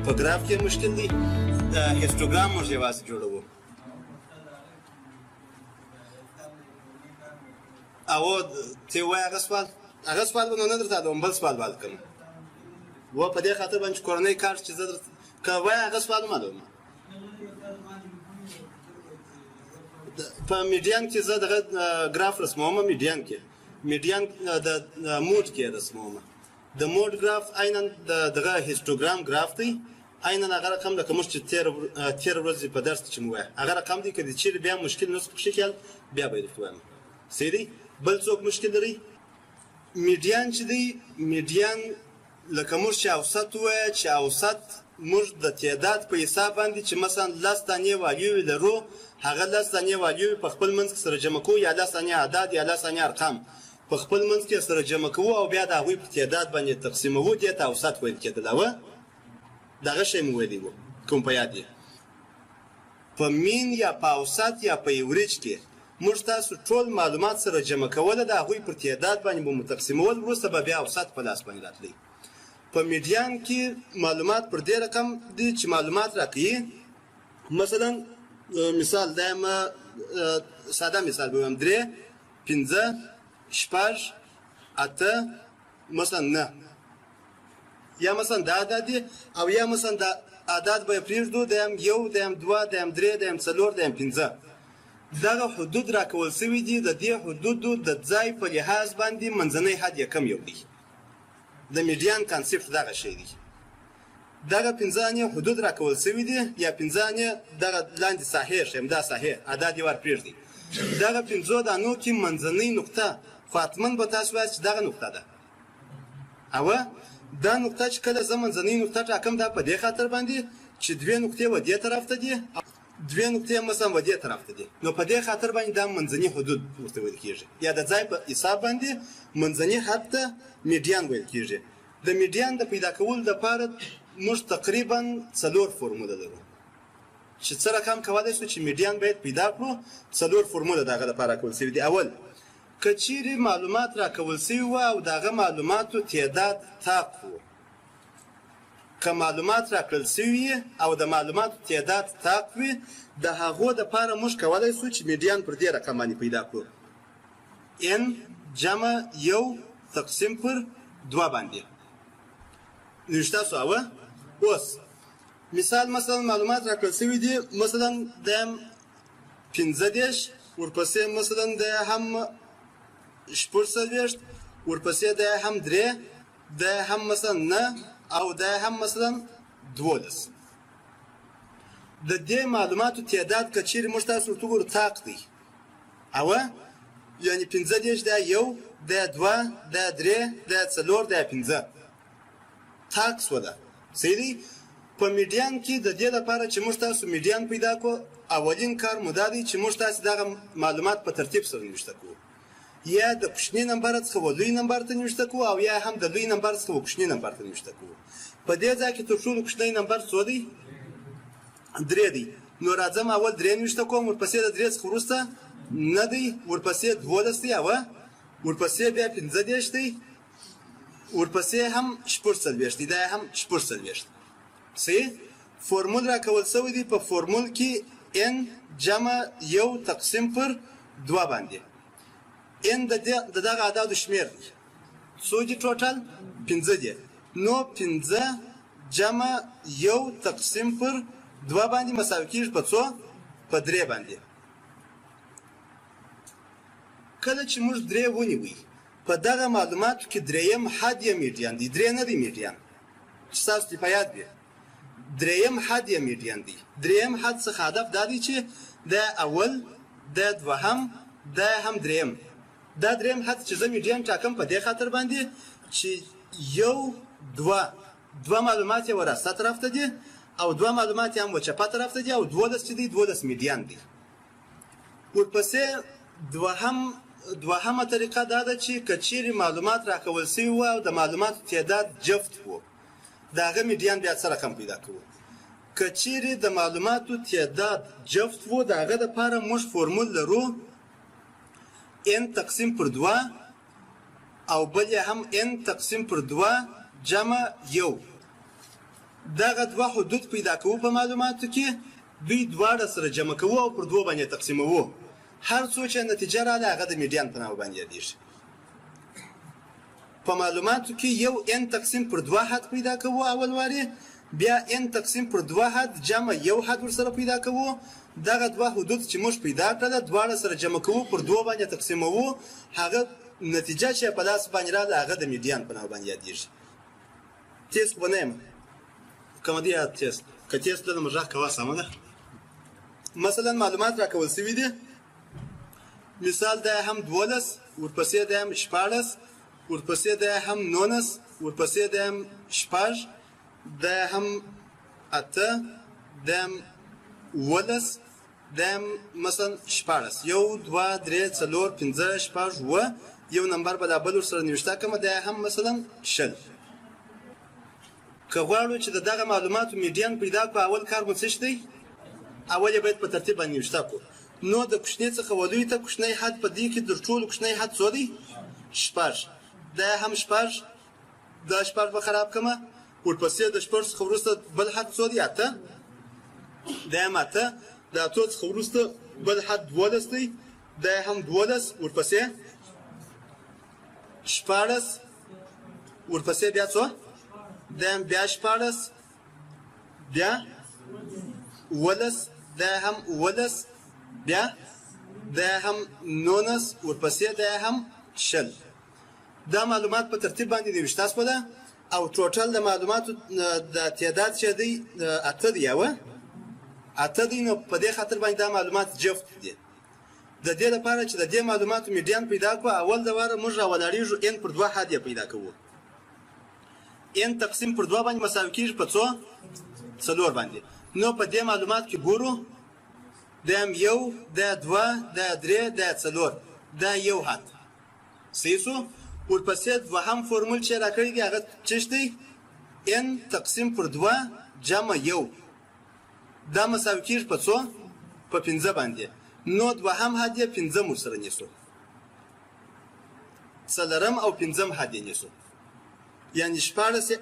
په ګراف کې مشکل دی هیستوګرام موږ یوازې جوړوو او ته وایې هغه سوال به نو نه درته دوم بل سوال باید کوم و په دې خاطر باندې کورنۍ کار چې زه که وایې هغه سوال معلومه په میډیان کې زه دغه ګراف رسموم میډیان د موډ کې رسموم د موډ ګراف عینا دغه هیستوګرام ګراف دی عینا هغه رقم لکه موږ چې تېره ورځ په درس کې چې مو وایه هغه رقم دی که د چیرې بیا مشکل نسخ پکښې کېل بیا به یې درته وایم صحیح دی بل څوک مشکل لري میډیان چې دی میډیان لکه موږ چې اوسط ووایه چې اوسط موږ د تعداد په حساب باندې چې مثلا 10 دانې والیو لرو هغه 10 دانې والیو په خپل منځ کې سره جمع کوو یا 10 دانې اعداد یا 10 دانې ارقام په خپل منځ کې سره جمع کوو او بیا د هغوی په تعداد باندې تقسیموو دې ته اوسط ویل کېدل اوه دغه شی مو ویلی وو کوم په یاد یې په مین یا په اوسط یا په ایوریج کې موږ تاسو ټول معلومات سره جمع کوله د هغوی پر تعداد باندې به مو تقسیمول وروسته به بیا اوسط په لاس باندې راتلی په میډیان کې معلومات پر دې رقم دي چې معلومات راکوي مثلا مثال دا ساده مثال به وایم 3 5 6 8 مثلا 9 یا مثلا دا اعداد دي او یا مثلا دا اعداد به پرېږدو د یم 1 د یم 2 د یم 3 د یم 4 د یم 5 دغه حدود راکول سوي دي د دې حدودو د ځای په لحاظ باندې منځنی حد یې کم یو دی د میډیان کانسپټ دغه شی دی دغه 15 حدود راکول سوي دي یا 15 دغه لاندې ساحې ښیم دا ساحې اعداد یې ور پرېږدي دغه 15 دانو کې منځنۍ نقطه خو حتما به تاسو وایاست چې دغه نقطه ده اوه دا نقطه چې کله زه منځنۍ نقطه ټاکم دا په دې خاطر باندې چې 2 نقطې و دې طرف ته دي 2 نقطې مثلا و دې طرف ته دي نو په دې خاطر باندې دا منځني حدود ورته ویل کېږي یا د ځای په حساب باندې منځني حد ته میډیان ویل کېږي د میډیان د پیدا کولو دپاره موږ تقریبا 4 فرموله لرو چې څه رقم کولی شو چې میډیان باید پیدا کړو 4 فرموله د هغه دپاره راکول سوي دي اول که چیرې معلومات راکول سوي وه او د هغه معلوماتو تعداد تاق و که معلومات راکړل سوي او د معلوماتو تعداد تاق وي د هغو دپاره موږ کولی شو چې میډیان پر دې رقم باندې پیدا کړو n جمع 1 تقسیم پر 2 باندې نو ستاسو اوه اوس مثال مثلا معلومات راکړل سوي دي مثلا د 15 ورپسې مثلا د هم 14 ورپسې د هم 3 د هم مثلا 9 او د هم مثلا 12 د دې معلوماتو تعداد که چیرې موږ تاسو ورته وګورو طاق دی اوه یعنې 15 دا 1 دا 2 دا 3 دا 4 دا 15 طاق شوله صحیح دی په میډیان کې د دې لپاره چې موږ تاسو میډیان پیدا کړو اولین کار مو دا دی چې موږ تاسو دغه معلومات په ترتیب سره نوشته کوو یا د کوچني نمبر څخه و لوی نمبر ته نوشته کوو او یا هم د لوی نمبر څخه و کوچني نمبر ته نوشته کوو په دې ځای کې تر ټولو کوچنی نمبر څو دی 3 دی نو راځم اول 3 نوشته کوم ورپسې د 3 څخه وروسته 9 دی ورپسې 12 دی اوه ورپسې بیا 15 دی ورپسې هم 14 دی دا هم 14 صحیح فرمول راکول سوی دی په فرمول کې n جمع 1 تقسیم پر 2 باندې n د دغه اعدادو شمېر دی څو دي ټوټل 15 دی نو 15 جمع 1 تقسیم پر 2 باندې مساوي کېږي په څو په 3 باندې کله چې موږ 3 ونیوي په دغه معلوماتو کې 3یم حد یې میډیان دی 3 نه دی میډیان چې تاسو دې په یاد وي 3یم حد یې میډیان دی 3یم حد څخه هدف دا دی چې د اول د دوهم د هم 3یم دا 3یم حد چې زه میډیان ټاکم په دې خاطر باندې چې 2 معلومات یې وراسته طرف ته دي او 2 معلومات یې هم وچپه طرف ته دي او 12 چې دی 12 میډیان دی ورپسې دوهمه طریقه دا ده چې که چیرې معلومات راکول سوي وه او د معلوماتو تعداد جفت و د هغه میډیان بیا څه رقم پیدا کوو که چیرې د معلوماتو تعداد جفت و د هغه دپاره موږ فرمول لرو n تقسیم پر 2 او بل یې هم n تقسیم پر 2 جمع 1 دغه دوه حدود پیدا کوو په معلوماتو کې دوی دواړه سره جمع کوو او پر دوه باندې تقسیموو هر څو چې نتیجه راغله هغه د میډیان په نامه باندې یادېږي په معلوماتو کې یو n تقسیم پر دوه حد پیدا کوو اول واري بیا n تقسیم پر دوه حد جمع یو حد ورسره پیدا کوو دغه دوه حدود چې موږ پیدا کړل دواړه سره جمع کوو پر دوه باندې تقسیموو هغه نتیجه چې په لاس باندې راغله هغه د میډیان په نامه باندې یادېږي تیست به نه یم کومه دی تیست که تیست لرم غږ کوه سمه ده مثلا معلومات راکول سوي دي مثال دا هم 12 ورپسې دا هم 14 ورپسې دا هم 19 ورپسې دا هم 6 دا هم 8 دا هم 11 دا هم مثلا 14 1 2 3 4 5 6 7 یو نمبر به دا بل ورسره نوشته کومه دا هم مثلا 10 که غواړو چې دغه معلوماتو میډیان پیدا کړو اول کار مو څه دی اول یې باید په ترتیب باندې نوشته کړو نو د کوچني څخه ولوي ته کوچنی حد په دې کې تر ټولو کوچنی حد څو دی 6 دا هم 6 دا 6 به خراب کړم ورپسې د 6 څخه وروسته بل حد څو دی 8 دا هم 8 دا څو څخه وروسته بل حد 12 دی دا هم 12 ورپسې 14 ورپسې بیا څو دا هم بیا 14 بیا 11 دا هم 11 بیا دا هم 19 ورپسې دا هم 10 دا معلومات په ترتیب باندې نوشته شوه او ټوټل د معلوماتو د تعداد چې دی 8 دی یو 8 دی نو په دې خاطر باندې دا معلومات جفت دي د دې لپاره چې د دې معلوماتو میډیان پیدا کړو اول د واره موږ راولاړیږو n پر 2 حد پیدا کوو n تقسیم پر 2 باندې مساوي کیږي په څو څلور باندې نو په دې معلومات کې ګورو دا یو دا 2 دا 3 دا 4 دا یو حد صحیح شو ورپسې دوهم فرمول چې راکړی دی هغه څه دی n تقسیم پر 2 جمع یو دا مساوي کیږي په څو په 15 باندې نو دوهم حد یې 15 سره نیسو څلورم او 15 حد یې نیسو یعنی 14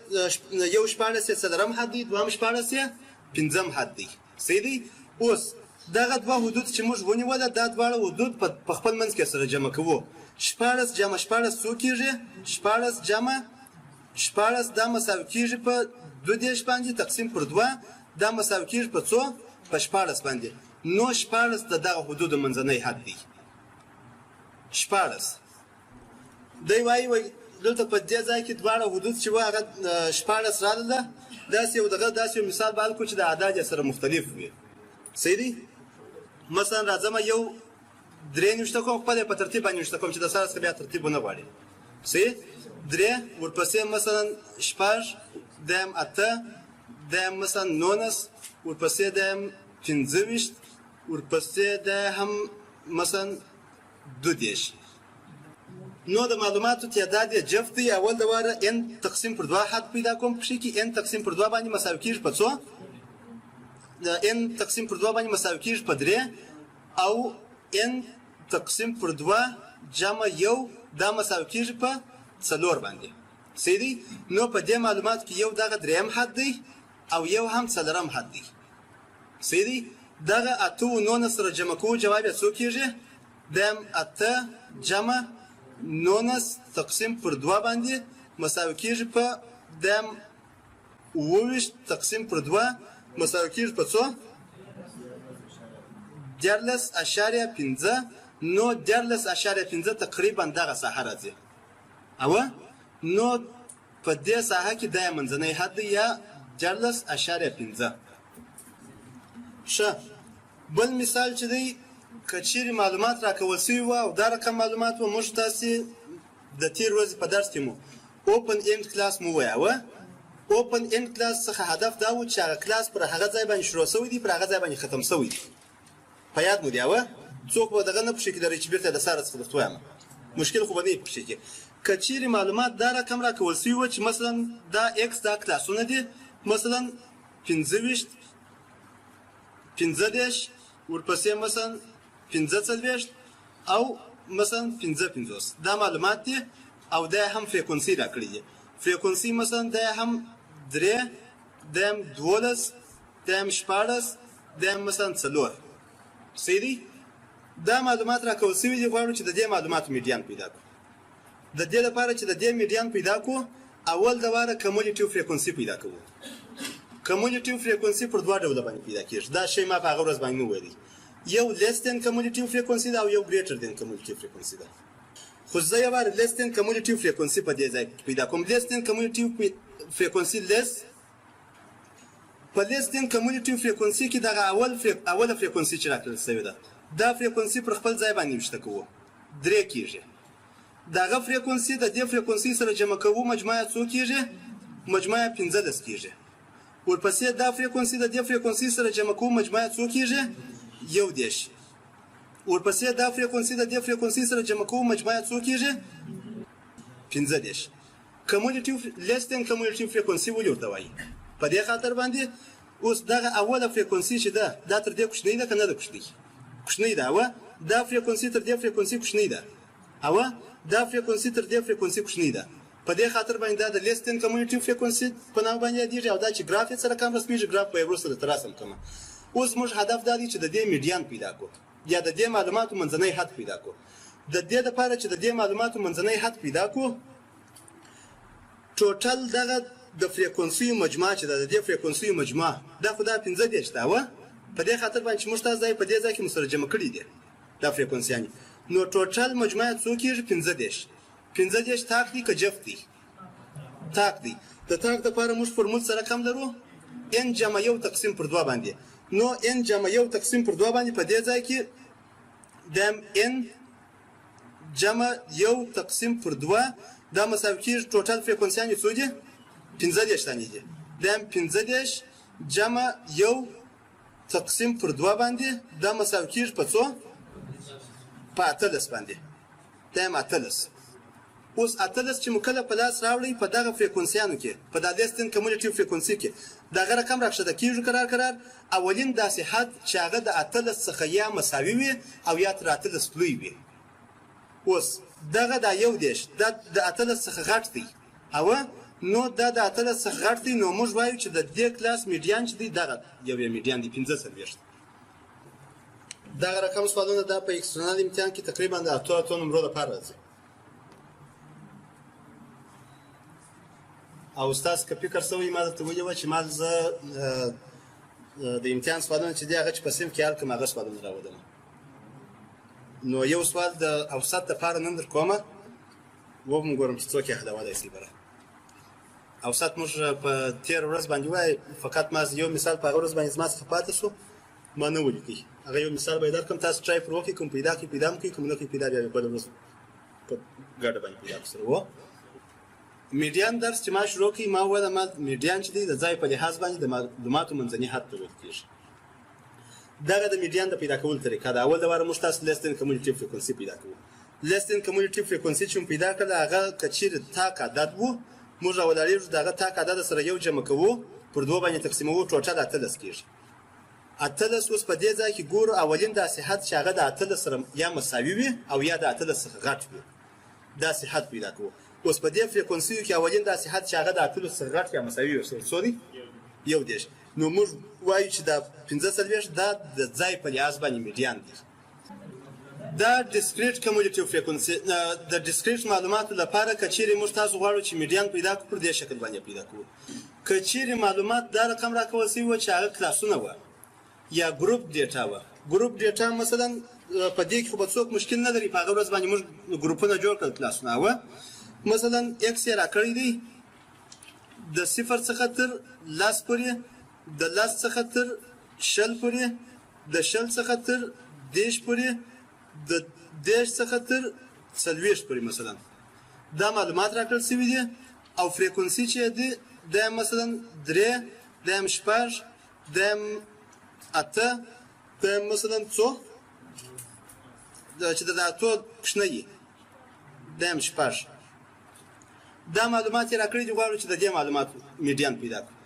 یو 14 څلورم حد دی دوهم 14 15 حد دی صحیح دی اوس دغه دوه حدود چې موږ ونیول دا دواړه حدود په خپل منځ کې سره جمع کوو 14 جمع 14 څو کیږي 14 جمع 14 دا مساوي کیږي په 2 باندې تقسیم پر 2 دا مساوي کیږي په څو په 14 باندې نو 14 دغه حدود منځنی حد دی 14 دی وایي دلته په دې ځای کې دواړه حدود چې هغه 14 راغله داسې یو دغه داسې مثال بال کو چې د اعداد سره مختلف وي صحیح دی مثلا راځم یو درې نوشته کوم په ترتیب باندې نوشته کوم چې د سره بیا ترتیب نه غواړي صحیح درې ورپسې مثلا 6 دم 8 دم مثلا 19 ورپسې دم 15 ورپسې د هم مثلا 12 نو د معلوماتو تعداد یې جفت دی اول د واره n تقسیم پر 2 حد پیدا کوم په شي کې n تقسیم پر 2 باندې مساوي کیږي په څو د n تقسیم پر 2 باندې مساوي کیږي په 3 او n تقسیم پر 2 جمع یو دا مساوي کیږي په 4 باندې صحیح دی نو په دې معلومات کې یو دغه دریم حد دی او یو هم څلورم حد دی صحیح دی دغه 8 او 9 سره جمع کوو جواب یې څو کیږي دم 8 جمع 19 تقسیم پر 2 باندې مساوي کیږي په دم 20 تقسیم پر 2 مساوي کیږي په څو 14.15 نو 14.15 تقریبا دغه ساحه راځي او نو په دې ساحه کې د منځنی حد یا 14.15 ښه بل مثال چې دی کچېرې معلومات راکول سوي وو او دا رقم معلومات وو موږ تاسې د تېر ورځې په درس کې مو اوپن اند کلاس مو ویاوه اوپن اند کلاس څخه هدف دا و چې هغه کلاس پر هغه ځای باندې شروع سوی دی پر هغه ځای باندې ختم سوی دی په یاد مو دی اوه څوک به دغه نه پوښي کېدلی چې بېرته د سره څخه درته وایم مشکل خو به نه یې پوښي کې که چېرې معلومات دا رقم راکول سوي وو چې مثلا دا اکس دا کلاسونه دي مثلا 15 15 ورپسې مثلا 45 او مثلا 50 دا معلومات دي او دا هم فریکونسي راکړي دي فریکونسي مثلا دا هم 3 دیم 12 دیم 14 دیم مثلا 4 صحیح دی دا معلومات راکول شوي دي غواړو چې د دې معلوماتو میډیان پیدا کړو د دې لپاره چې د دې میډیان پیدا کړو اول د واره کمیولټیو فریکونسي پیدا کوو کمیولټیو فریکونسي پر دوه ډوله باندې پیدا کیږي دا شی ما په هغه ورځ باندې وویلی یو لیس دین کمیولټیو فریکونسي دا او یو ګریټر دین کمیولټیو فریکونسي دا خو زه یو واره لیس دین کمیولټیو فریکونسي په دې ځای کې پیدا کوم لیس دین کمیولټیو فریکونسي لیس په لیس دین کمیولټیو فریکونسي کې دغه اوله فریکونسي چې راکړل شوې ده دا فریکونسي پر خپل ځای باندې وشته کوو درې کیږي دغه فریکونسي د دې فریکونسي سره جمع کوو مجموعه څو کیږي مجموعه 15 کیږي ورپسې دا فریکونسي د دې فریکونسي سره جمع کوو مجموعه څو کیږي 11 ورپسې دا فریکونسي د دې فریکونسي سره جمع کوو مجموعه څو کیږي 15 کمیولټیو لیس دین کمیولټیو فریکونسي ولې ورته وایي په دې خاطر باندې اوس دغه اوله فریکونسي چې ده دا تر دې کوچنۍ ده که نه ده کوچنۍ ده اوه دا فریکونسي تر دې فریکونسي کوچنۍ ده اوه دا فریکونسي تر دې فریکونسي کوچنۍ ده په دې خاطر باندې دا د لیس دین کمیولټیو فریکونسي په نامه باندې یادېږي او دا چې ګراف یې سره کم رسمیږي ګراف به یې وروسته درته رسم کړم اوس موږ هدف دا دی چې د دې میډیان پیدا کړو یا د دې معلوماتو منځنی حد پیدا کړو د دې دپاره چې د دې معلوماتو منځنی حد پیدا کړو ټوټل دغه د فریکونسیو مجموعه چې د دې فریکونسیو مجموعه دا خو دا 15 ده وه په دې خاطر باندې چې موږ تاسو ځای په دې ځای کې مو سره جمع کړي دي دا فریکونسیانې نو ټوټل مجموعه څو کېږي 15 تاک دی که جفت دی تاک دی د تاک دپاره موږ فورمول سره کم لرو n جمع یو تقسیم پر دوه باندې نو n جمع یو تقسیم پر دوه باندې په دې ځای کې دم n جمع یو تقسیم پر دوه دا مساوي کېږي ټوټل فریکونسیانې څو دي 15 تانې دي دم 15 جمع یو تقسیم پر دوه باندې دا مساوي کېږي په څو په 18 باندې دم 18 اوس 18 چې مو کله په لاس راوړئ په دغه فریکونسیانو کې په دا لیس دین کمیولټیو فریکونسي کې دغه رقم راښکته کېږي قرار اولین داسې حد چې هغه د 18 څخه یا مساوي وي او یا تر 18 لوی وي اوس دغه دا یو دیش دا د 18 څخه غټ دی اوه نو دا د 18 څخه غټ دی نو موږ وایو چې د دې کلاس میډیان چې دی دغه یو میډیان دی 15 دغه رقم سوالونه دا په ایکسترنال امتحان کې تقریبا د اتو نمرو لپاره راځي او استاد که فکر سوی ما درته ویلي وه چې ما زه د امتحان سوالونه چې دی هغه چې په صنف کې حل کړم هغه سوالونه راودم نو یو سوال د اوسط دپاره نن در کومه وبم ګورم چې څوک یې حلولی شي بره اوسط موږ په تېره ورځ باندې وایي فقط ما یو مثال په هغه ورځ باندې زما څخه پاتې شو ما نه ولیکئ هغه یو مثال به یې درکړم تاسو ټرای پر وکړئ کوم پیدا کړئ پیدا م کړئ کوم نه کړئ پیدا بیا بله ورځ په ګډه باندې پیدا کړو سره و میډیان درس چې ما شروع کړئ ما وویل ما میډیان چې دی د ځای په لحاظ باندې د معلوماتو منځني حد ته ویل کېږي دغه د میډیان د پیدا کولو طریقه ده اول د واره موږ تاسو لیس دین کمیولټیو فریکونسي پیدا کوو لیس دین کمیولټیو فریکونسي چې مو پیدا کړله هغه که چیرې تاک عدد و موږ راولاړېږو د هغه تاک عدد سره یو جمع کوو پر دوه باندې تقسیموو ټوټل 18 کېږي 18 اوس په دې ځای کې ګورو اولین داسې حد چې هغه د 18 سره یا مساوي وي او یا د 18 څخه غټ وي داسې حد پیدا کوو اوس په دې فریکونسیو کې اولین داسې حد چې هغه د 18 څخه غټ یا مساوي وي څو دی یو دیش نو موږ وایو چې دا 15 دا د ځای په لحاظ باندې میډیان دی دا ډسکریټ کمیولټیو فریکونسي د ډسکریټ معلوماتو لپاره که چیرې موږ تاسو غواړو چې میډیان پیدا کړو پر دې شکل باندې پیدا کړو که چیرې معلومات دا رقم راکول شوي وه چې هغه کلاسونه وه یا ګروپ ډیټا وه ګروپ ډیټا مثلا په دې کې خو به څوک مشکل نه لري په هغه ورځ باندې موږ ګروپونه جوړ کړل کلاسونه وه مثلا اکس یې راکړی دی د 0 څخه تر 10 پورې د 10 څخه تر 20 پورې د 20 څخه تر 10 پورې د 10 څخه تر 40 پورې مثلا دا معلومات راکړل شوي دي او فریکونسي چې دی دا مثلا 3 دا 6 دا 8 دا مثلا څو چې د اتو کوچنی دا 6 دا معلومات یې راکړي دي غواړو چې د دې معلوماتو میډیان پیدا کړو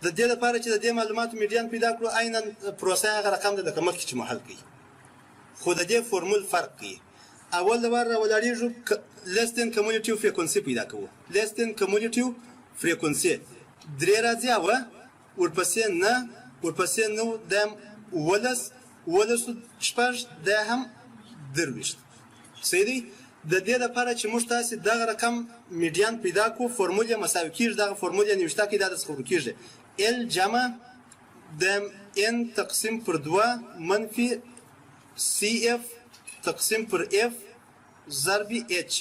د دې لپاره چې د دې معلوماتو میډیان پیدا کړو عینا پروسه هغه رقم دی لکه مخکې چې مو حل کړي خو د دې فورمول فرق کوي اول د وار راولاړېږو لیس دین کمیولټیو فریکونسي پیدا کوو لیس دین کمیولټیو فریکونسي درې راځي اوه ورپسې نه ورپسې 9 دیم 11 شپږ دا هم 23 صحیح دی د دې لپاره چې موږ تاسو دغه رقم میډیان پیدا کو فرمول مساوي کیږي دغه فرمول نوشته کې دا د څخه کیږي ال جمع د n تقسیم پر 2 منفي cf تقسیم پر f ضرب h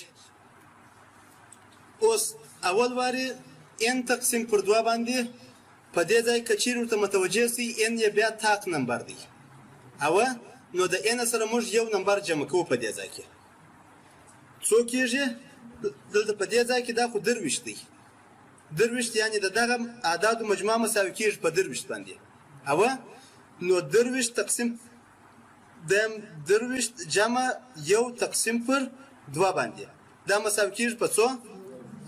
اوس اول واري n تقسیم پر 2 باندې په دې ځای کې چیرې ورته متوجه سي n یې بیا تاق نمبر دی او نو د n سره موږ یو نمبر جمع کوو په دې ځای کې څو کېږي دلته په دې ځای کې دا خو درویشت دی درویشت یعنی د دغه اعدادو مجموعه مساوي کېږي په درویشت باندې او نو درویشت تقسیم د درویشت جمع یو تقسیم پر 2 باندې دا مساوي کېږي په څو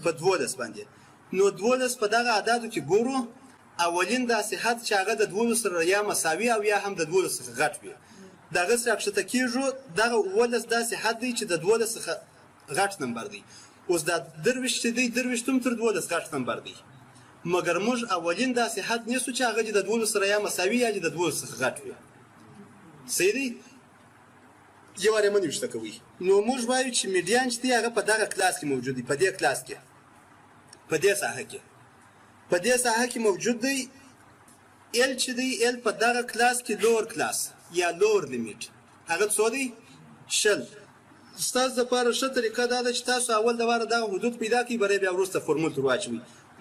په 12 باندې نو 12 په دغه اعدادو کې ګورو اولین داسې حد چې هغه د 12 سره یا مساوي او یا هم د 12 څخه غټ وي دغه سره کښته کېږو دغه 12 داسې حد دی چې د 12 څخه غټ نمبر دی اوس دا درویشت دی درویشتم تر 12 غټ نمبر دی مګر موږ اولین داسې حد نیسو چې هغه د 12 سره یا مساوي یا د 12 څخه غټ وي صحیح دی یو اړه منو شته کوي نو موږ وایو چې میډیان چې هغه په دغه کلاس کې موجود دی په دې کلاس کې په دې ساحه کې موجود دی ال چې دی ال په دغه کلاس کې لور کلاس یا لور لیمیټ هغه څو دی شل ستاسو لپاره ښه طریقه دا ده چې تاسو اول د واره دغه حدود پیدا کړئ برای بیا وروسته فرمول تر واچوئ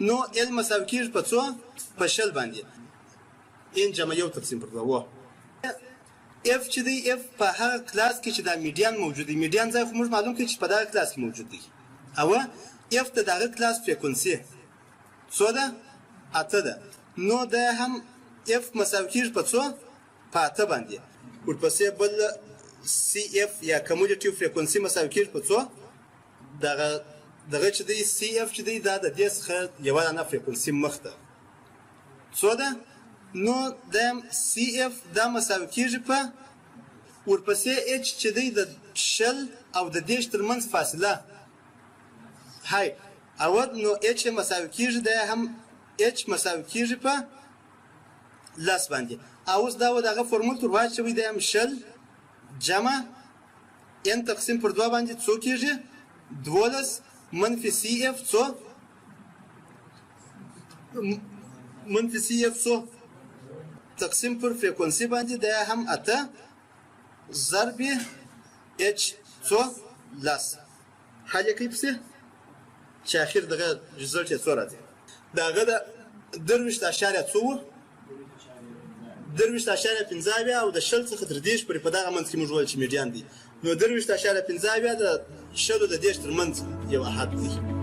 نو ال مساوي کېږي په څو په شل باندې ان جمع یو تقسیم پر 2 اف چې دی اف په هغه کلاس کې چې دا میډیان موجود دی میډیان ځای خو موږ معلوم کړئ چې په دغه کلاس کې موجود دی او اف د دغه کلاس فریکونسي څو ده 8 ده نو دا هم اف مساوي کېږي په څو په 8 باندې ورپسې بل سی اف یا کمولیټیو فریکونسي مساوي کېږي په څو دغه چې دی سی اف چې دی دا د دې څخه یوه دانه فریکونسي مخ ده څو ده نو د سی اف دا مساوي کېږي په ورپسې اچ چې دی د شل او د دېرش ترمنځ فاصله هاي او نو اچ مساوي کېږي دا هم اچ مساوي کېږي په لاس باندې اوس دا دغه فرمول تر واچوي دا هم شل جمع n تقسیم پر 2 باندې څو کېږي 12 منفي سی اف څو منفي سی اف څو تقسیم پر فریکونسي باندې دا هم 8 ضرب h څو لاس حل کوي پسې چې اخر دغه ريزلټ یې څو راځي دغه د 23.5 او د شل څخه تر 10 پورې په دغه منځ کې موږ ویل چې میډیان دی نو 23.5 د شلو د 10 تر منځ یو حد دی